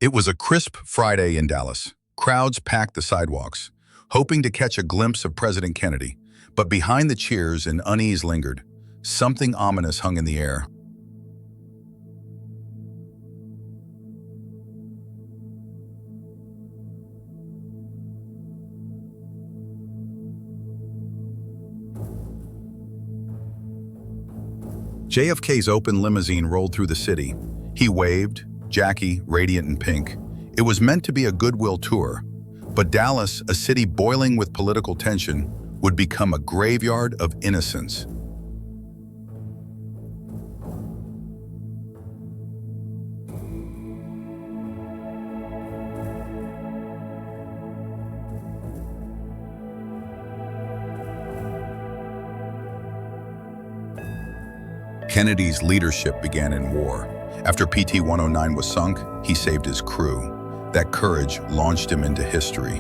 It was a crisp Friday in Dallas. Crowds packed the sidewalks, hoping to catch a glimpse of President Kennedy. But behind the cheers, an unease lingered. Something ominous hung in the air. JFK's open limousine rolled through the city. He waved, Jackie, radiant in pink. It was meant to be a goodwill tour, but Dallas, a city boiling with political tension, would become a graveyard of innocence. Kennedy's leadership began in war. After PT-109 was sunk, he saved his crew. That courage launched him into history.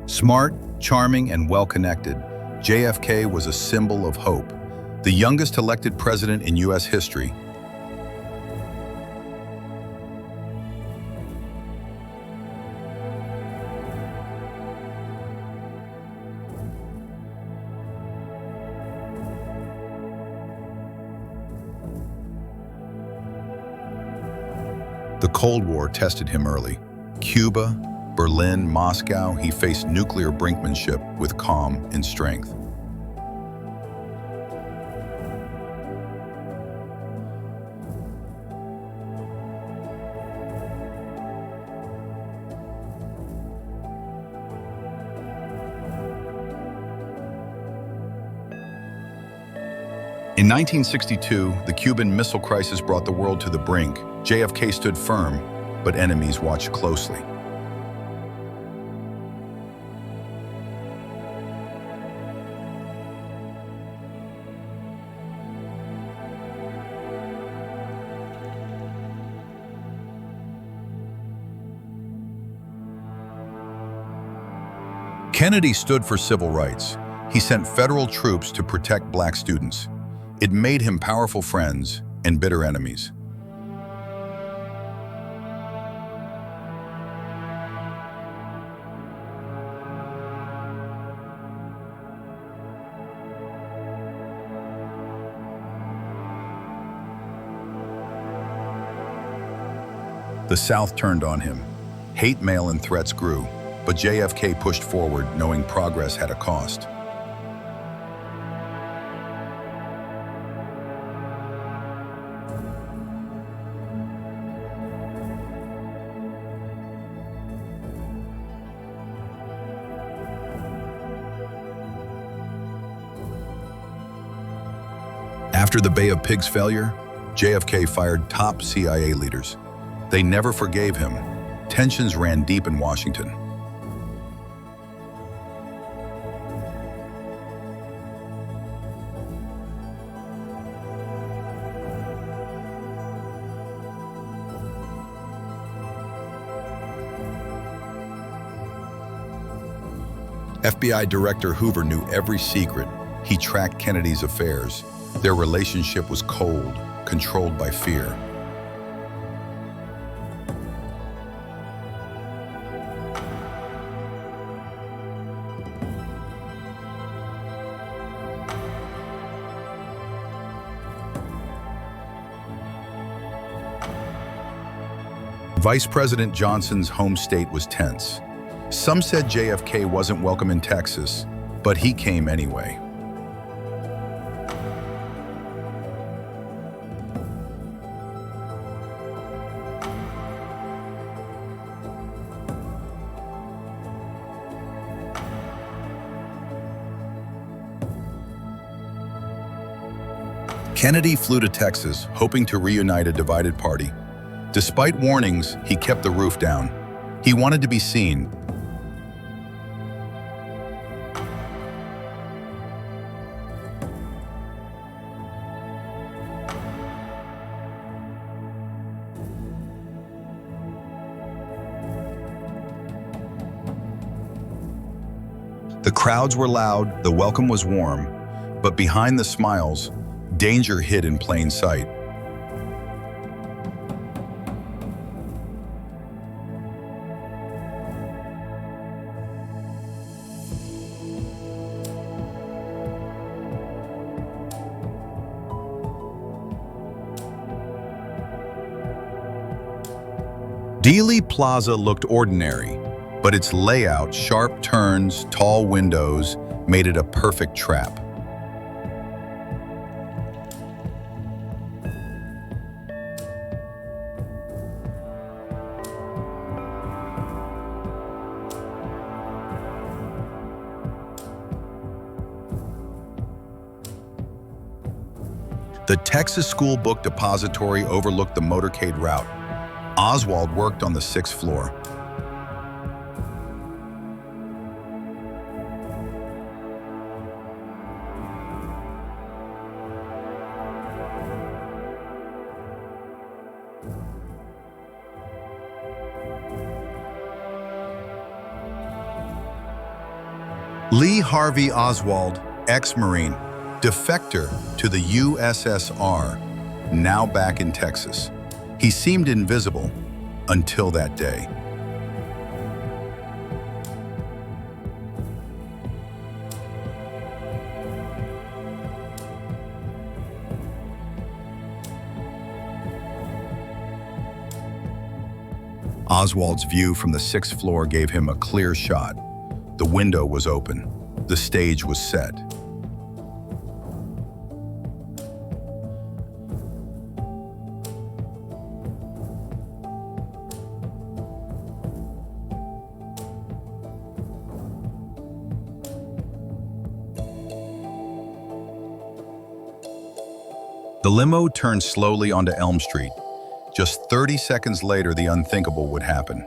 Smart, charming, and well-connected, JFK was a symbol of hope. The youngest elected president in U.S. history. The Cold War tested him early. Cuba, Berlin, Moscow, he faced nuclear brinkmanship with calm and strength. In 1962, the Cuban Missile Crisis brought the world to the brink. JFK stood firm, but enemies watched closely. Kennedy stood for civil rights. He sent federal troops to protect black students. It made him powerful friends and bitter enemies. The South turned on him. Hate mail and threats grew, but JFK pushed forward, knowing progress had a cost. After the Bay of Pigs failure, JFK fired top CIA leaders. They never forgave him. Tensions ran deep in Washington. FBI Director Hoover knew every secret. He tracked Kennedy's affairs. Their relationship was cold, controlled by fear. Vice President Johnson's home state was tense. Some said JFK wasn't welcome in Texas, but he came anyway. Kennedy flew to Texas, hoping to reunite a divided party. Despite warnings, he kept the roof down. He wanted to be seen. crowds were loud, the welcome was warm, but behind the smiles, danger hid in plain sight. Dealey Plaza looked ordinary, but its layout, sharp turns, tall windows, made it a perfect trap. The Texas School Book Depository overlooked the motorcade route. Oswald worked on the 6th floor. Lee Harvey Oswald, ex-Marine, defector to the USSR, now back in Texas. He seemed invisible until that day. Oswald's view from the 6th floor gave him a clear shot. The window was open. The stage was set. The limo turned slowly onto Elm Street. Just 30 seconds later, the unthinkable would happen.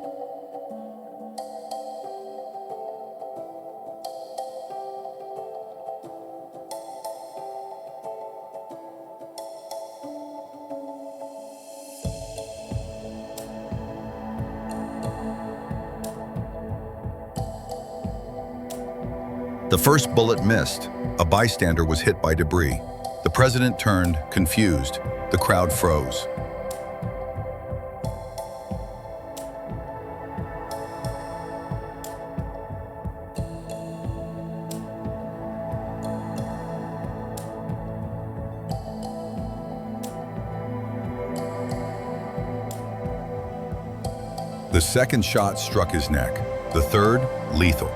The first bullet missed. A bystander was hit by debris. The president turned, confused. The crowd froze. The second shot struck his neck. The third, lethal.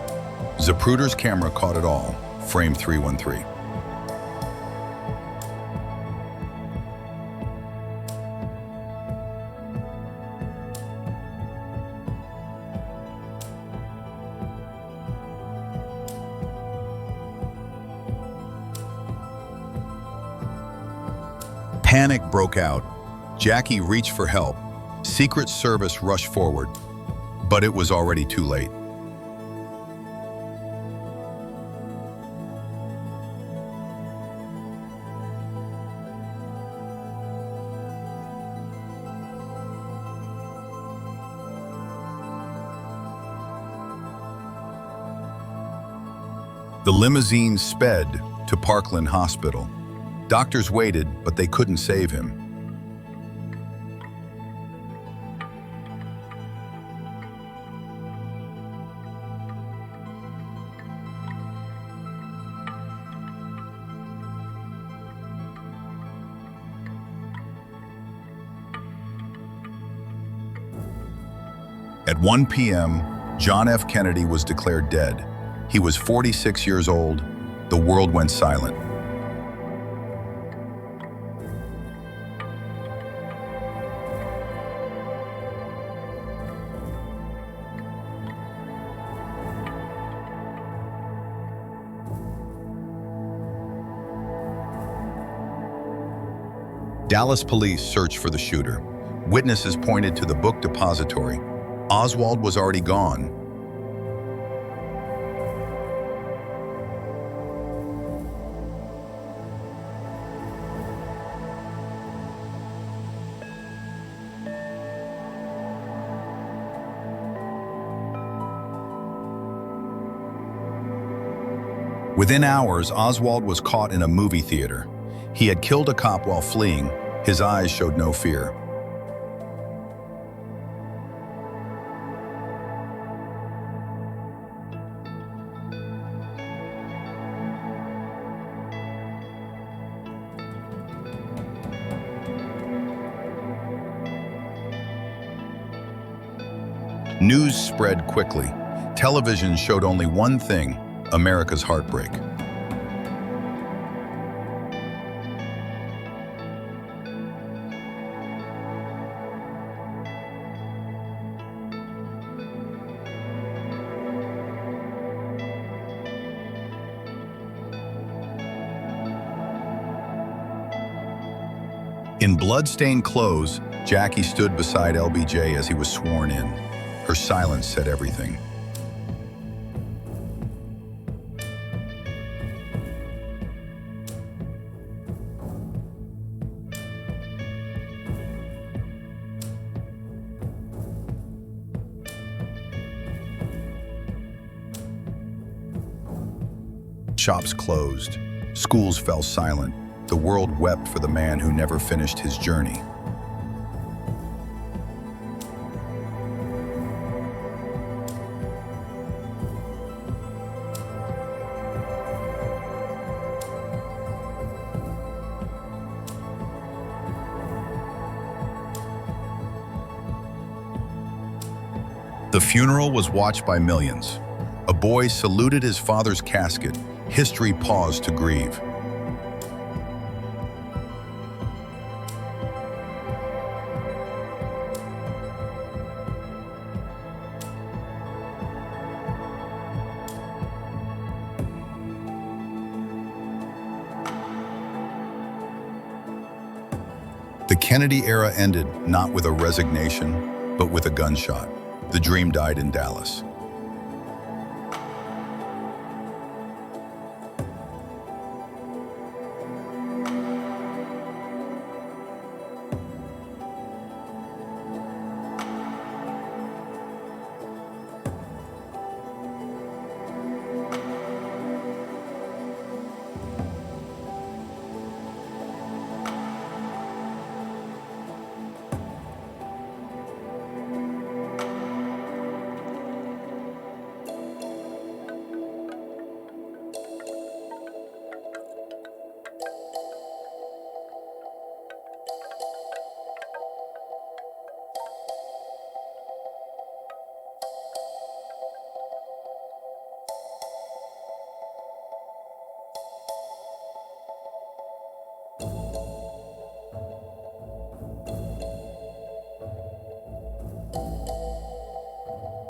Zapruder's camera caught it all, frame 313. Panic broke out. Jackie reached for help. Secret Service rushed forward, but it was already too late. The limousine sped to Parkland Hospital. Doctors waited, but they couldn't save him. At 1 p.m., John F. Kennedy was declared dead. He was 46 years old. The world went silent. Dallas police searched for the shooter. Witnesses pointed to the book depository. Oswald was already gone. Within hours, Oswald was caught in a movie theater. He had killed a cop while fleeing. His eyes showed no fear. News spread quickly. Television showed only one thing: America's heartbreak. In blood-stained clothes, Jackie stood beside LBJ as he was sworn in. Her silence said everything. Shops closed. Schools fell silent. The world wept for the man who never finished his journey. The funeral was watched by millions. A boy saluted his father's casket. History paused to grieve. The Kennedy era ended not with a resignation, but with a gunshot. The dream died in Dallas.